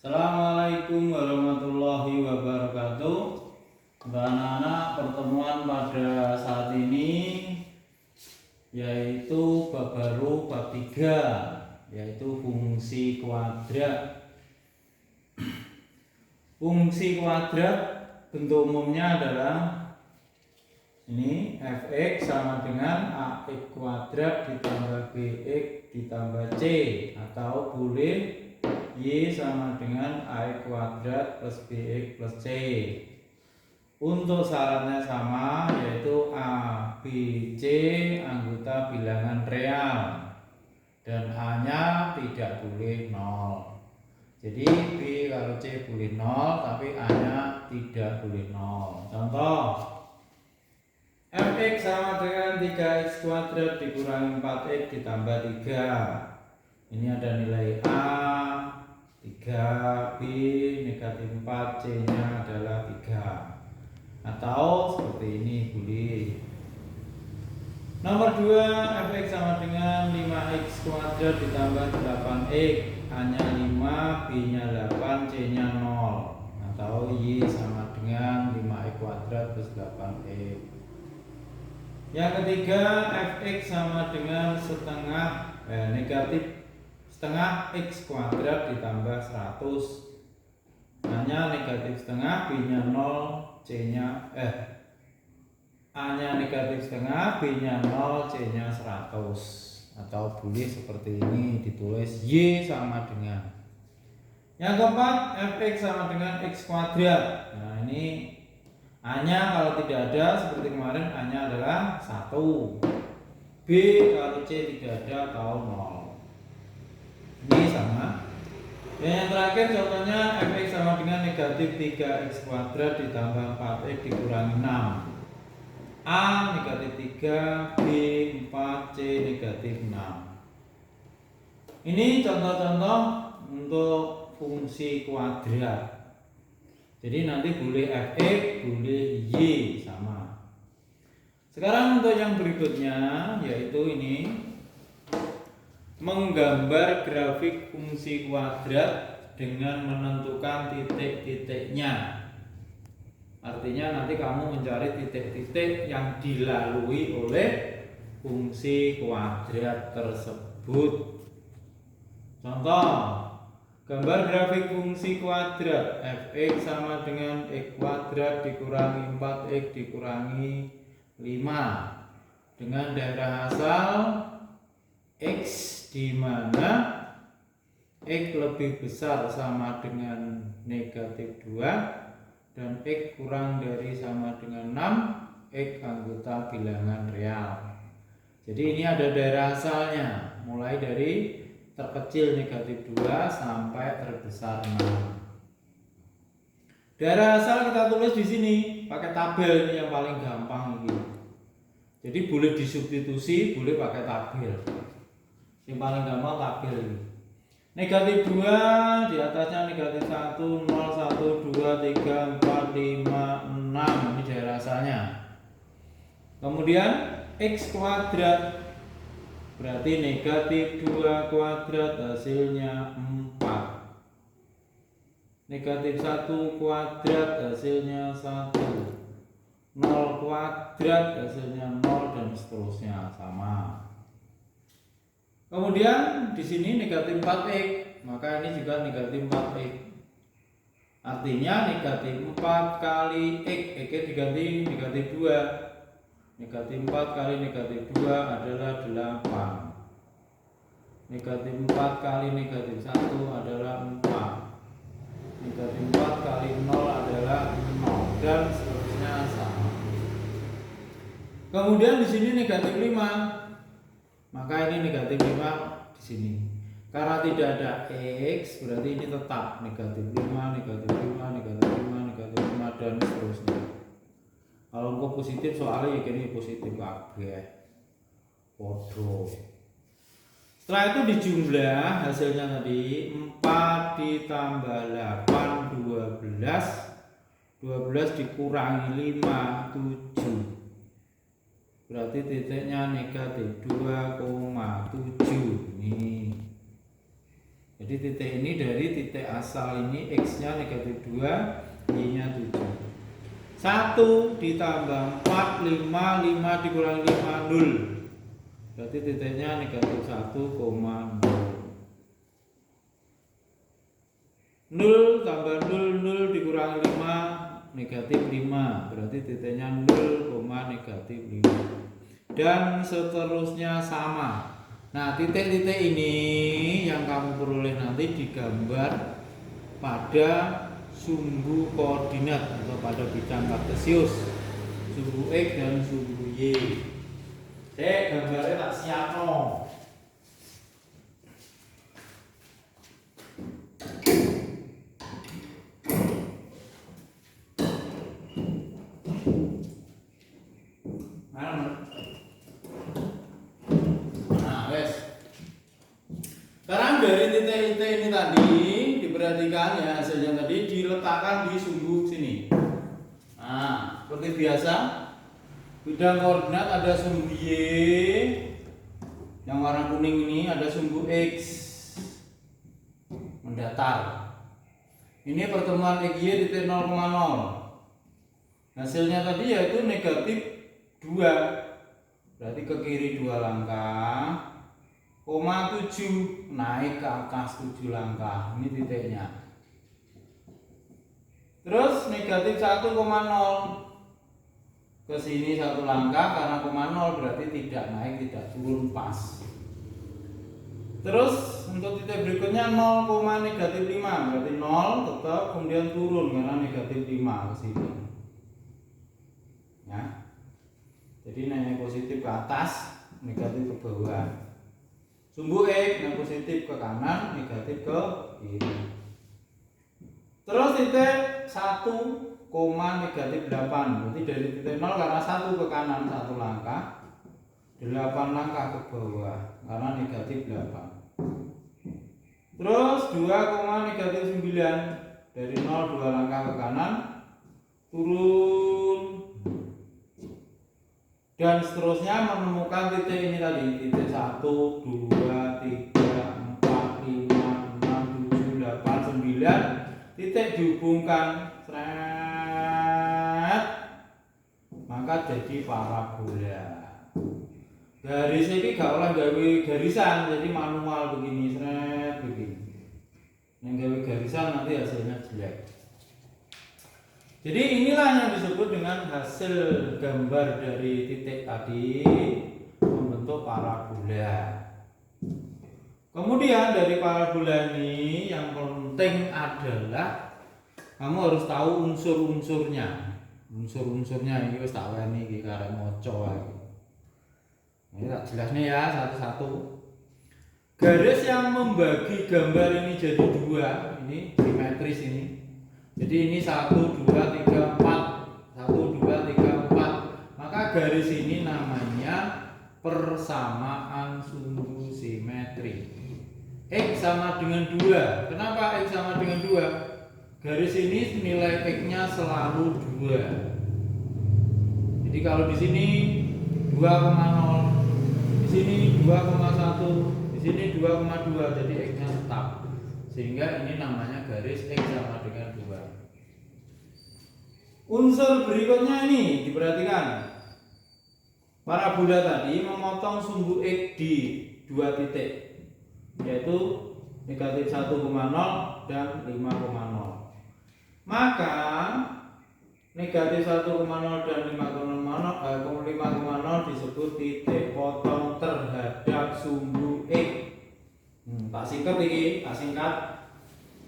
Assalamualaikum warahmatullahi wabarakatuh. Untuk anak-anak, pertemuan pada saat ini yaitu bab baru, bab 3, yaitu fungsi kuadrat. Fungsi kuadrat bentuk umumnya adalah ini, fx sama dengan ax kuadrat ditambah bx ditambah c, atau boleh y sama dengan ax kuadrat plus bx plus c. Untuk syaratnya sama, yaitu a, b, c anggota bilangan real dan a nya tidak boleh 0. Jadi b kalau c boleh 0, tapi a nya tidak boleh 0. Contoh, fx sama dengan 3x kuadrat dikurangi 4x ditambah 3. Ini ada nilai a 3, b negatif 4, c nya adalah 3. Atau seperti ini boleh. Nomor 2, fx sama dengan 5x kuadrat ditambah 8x, a nya 5, b nya 8, c nya 0. Atau y sama dengan 5x kuadrat plus 8x. Yang ketiga, fx sama dengan negatif setengah x kuadrat ditambah 100. A nya negatif setengah, b nya 0, c nya a nya negatif setengah, b nya 0, c nya 100. Atau boleh seperti ini ditulis y sama dengan. Yang keempat, fx sama dengan x kuadrat. Nah ini a nya kalau tidak ada seperti kemarin, a nya adalah 1. B kalau c tidak ada atau 0. Ini sama. Yang terakhir contohnya, fx sama dengan negatif 3x kuadrat ditambah 4x dikurangi 6. A negatif 3, B 4, C negatif 6. Ini contoh-contoh untuk fungsi kuadrat. Jadi nanti boleh fx, boleh y sama. Sekarang untuk yang berikutnya, yaitu ini menggambar grafik fungsi kuadrat dengan menentukan titik-titiknya. Artinya nanti kamu mencari titik-titik yang dilalui oleh fungsi kuadrat tersebut. Contoh, gambar grafik fungsi kuadrat fx sama dengan x kuadrat dikurangi 4x dikurangi 5 dengan daerah asal x di mana x lebih besar sama dengan negatif 2 dan x kurang dari sama dengan 6, x anggota bilangan real. Jadi ini ada daerah asalnya, mulai dari terkecil negatif 2 sampai terbesar 6. Daerah asal kita tulis di sini pakai tabel, ini yang paling gampang ini. Jadi boleh disubstitusi, boleh pakai tabel. Yang paling gampang tabel ini. Negatif 2 di atasnya negatif 1, 0, 1, 2, 3, 4, 5, 6. Ini daerah asalnya. Kemudian x kuadrat berarti negatif 2 kuadrat hasilnya 4. Negatif 1 kuadrat hasilnya 1. 0 kuadrat hasilnya 0 dan seterusnya sama. Kemudian di sini negatif 4x, maka ini juga negatif 4x. Artinya negatif 4 kali x diganti negatif 2. Negatif 4 kali negatif 2 adalah 8. Negatif 4 kali negatif 1 adalah 4. Negatif 4 kali 0 adalah 0 dan seterusnya sama. Kemudian di sini negatif 5. Maka ini negatif 5 di sini. Karena tidak ada x, berarti ini tetap negatif 5, negatif 5, negatif 5, negatif 5 dan seterusnya. Kalau engkau positif soalnya ya ini positif kabeh. Podo. Setelah itu dijumlah hasilnya tadi 4 ditambah 8 12. 12 dikurangi 5 7. Berarti titiknya negatif 2,7. Ini Jadi titik ini dari titik asal ini X-nya negatif 2, Y-nya 7. 1 ditambah 4, 5 dikurangi 5, 0. Berarti titiknya negatif 1,0. 0 tambah 0 dikurangi 5, negatif 5. Berarti titiknya 0, negatif 5. Dan seterusnya sama. Nah, titik-titik ini yang kamu peroleh nanti digambar pada sumbu koordinat atau pada bidang kartesius, sumbu X dan sumbu Y. Gambarnya tak siapno. Sekarang dari titik-titik ini tadi diperhatikan ya, hasilnya tadi diletakkan di sumbu sini. Nah, seperti biasa bidang koordinat ada sumbu Y yang warna kuning ini, ada sumbu X mendatar. Ini pertemuan XY titik 0,0. Hasilnya tadi yaitu negatif 2. Berarti ke kiri 2 langkah. 7 naik ke atas 7 langkah. Ini titiknya. Terus negatif 1,0 ke sini 1 langkah, karena 0 berarti tidak naik, tidak turun, pas. Terus untuk titik berikutnya 0, negatif 5, berarti 0 tetap, kemudian turun karena negatif 5 ke sini. Ya. Jadi naik positif ke atas, negatif ke bawah. Sumbu X yang positif ke kanan, negatif ke kiri. Terus titik 1, negatif 8. Berarti dari titik 0 karena 1 ke kanan 1 langkah, 8 langkah ke bawah karena negatif 8. Terus 2, negatif 9. Dari 0 2 langkah ke kanan, turun. Dan seterusnya menemukan titik ini tadi, titik 1, 2, 3, 4, 5, 6, 7, 8, 9. Titik dihubungkan, seret, maka jadi parabola. Garis ini gak oleh gawe garisan, jadi manual begini, seret, begini. Yang gawe garisan nanti hasilnya jelek. Jadi inilah yang disebut dengan hasil gambar dari titik tadi membentuk parabola. Kemudian dari parabola ini yang penting adalah kamu harus tahu unsur-unsurnya. Unsur-unsurnya ini wis tak wani iki karek maca wae. Ini tak jelasnya ya satu-satu. Garis yang membagi gambar ini jadi 2, ini simetris ini. Jadi ini 1, 2, 3, 4, 1, 2, 3, 4. Maka garis ini namanya persamaan sumbu simetri. X sama dengan 2. Kenapa X sama dengan 2? Garis ini nilai X-nya selalu 2. Jadi kalau di sini 2,0, di sini 2,1, di sini 2,2, jadi X-nya tetap. Sehingga ini namanya garis X sama dengan 2. Unsur berikutnya ini diperhatikan. Parabola tadi memotong sumbu X di 2 titik, yaitu negatif 1,0 dan 5,0. Maka negatif 1,0 dan 5,0 disebut titik potong terhadap sumbu X. Tak singkat ini, tak singkat.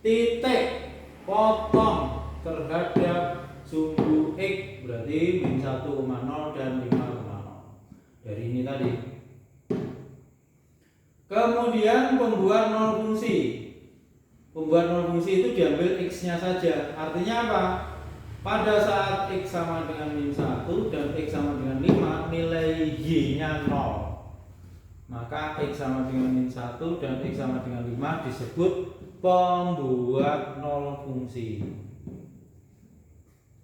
Titik potong terhadap sumbu X berarti min 1,0 dan 5,0. Dari ini tadi. Kemudian pembuat nol fungsi. Pembuat nol fungsi itu diambil X-nya saja. Artinya apa? Pada saat X sama dengan min 1 dan X sama dengan 5, nilai Y-nya 0. Maka X sama dengan min 1 dan X sama dengan 5 disebut pembuat nol fungsi.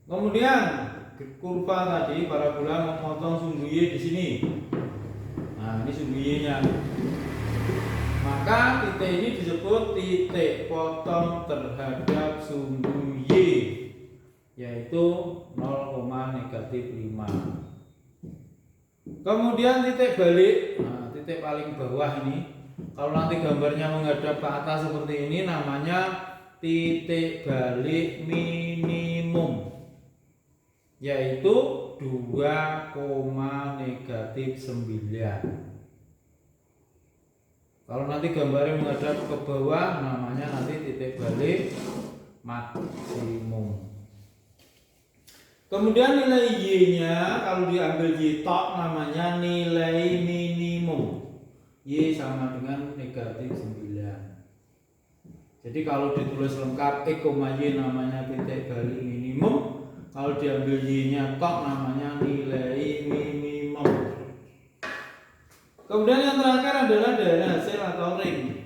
Kemudian kurva tadi parabola memotong sumbu Y di sini. Nah, ini sumbu Y-nya. Maka titik ini disebut titik potong terhadap sumbu Y, yaitu 0,-5. Kemudian titik balik, nah titik paling bawah ini, kalau nanti gambarnya menghadap ke atas seperti ini, namanya titik balik minimum, yaitu 2,-9. Kalau nanti gambarnya menghadap ke bawah, namanya nanti titik balik maksimum. Kemudian nilai Y-nya kalau diambil Y tok namanya nilai minimum. Y sama dengan -9. Jadi kalau ditulis lengkap X, Y namanya titik balik minimum. Kalau diambil Y-nya tok namanya nilai minimum. Kemudian yang terakhir adalah daerah hasil atau ring.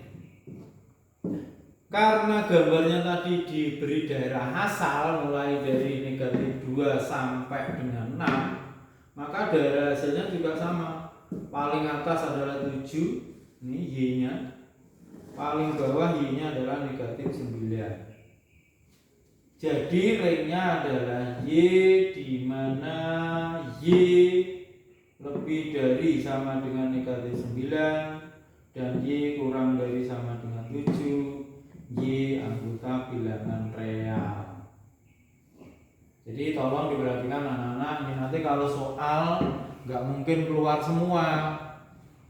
Karena gambarnya tadi diberi daerah asal mulai dari -2 sampai dengan 6, maka daerah hasilnya juga sama. Paling atas adalah 7, ini Y-nya. Paling bawah Y-nya adalah -9. Jadi ringnya adalah Y, di mana Y lebih dari sama dengan -9 dan Y kurang dari sama dengan 7. Y anggota bilangan real. Jadi tolong diperhatikan anak-anak, ini nanti kalau soal nggak mungkin keluar semua.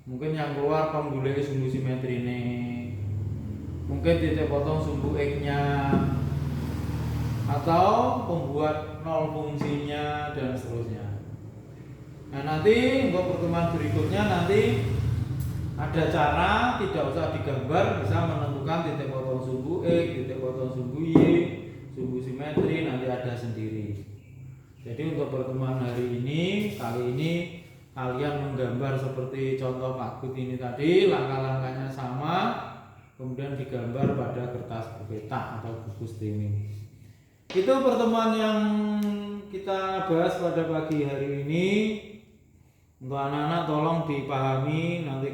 Mungkin yang keluar penggulai sumbu simetri ini, mungkin titik potong sumbu X-nya, atau pembuat nol fungsinya dan seterusnya. Nah nanti untuk pertemuan berikutnya nanti ada cara, tidak usah digambar, bisa menentukan titik potong sumbu X, titik potong sumbu Y, sumbu simetri nanti ada sendiri. Jadi untuk pertemuan hari ini, kali ini kalian menggambar seperti contoh Pak Gut ini tadi, langkah-langkahnya sama, kemudian digambar pada kertas berpetak atau buku streaming. Itu pertemuan yang kita bahas pada pagi hari ini. Untuk anak-anak tolong dipahami nanti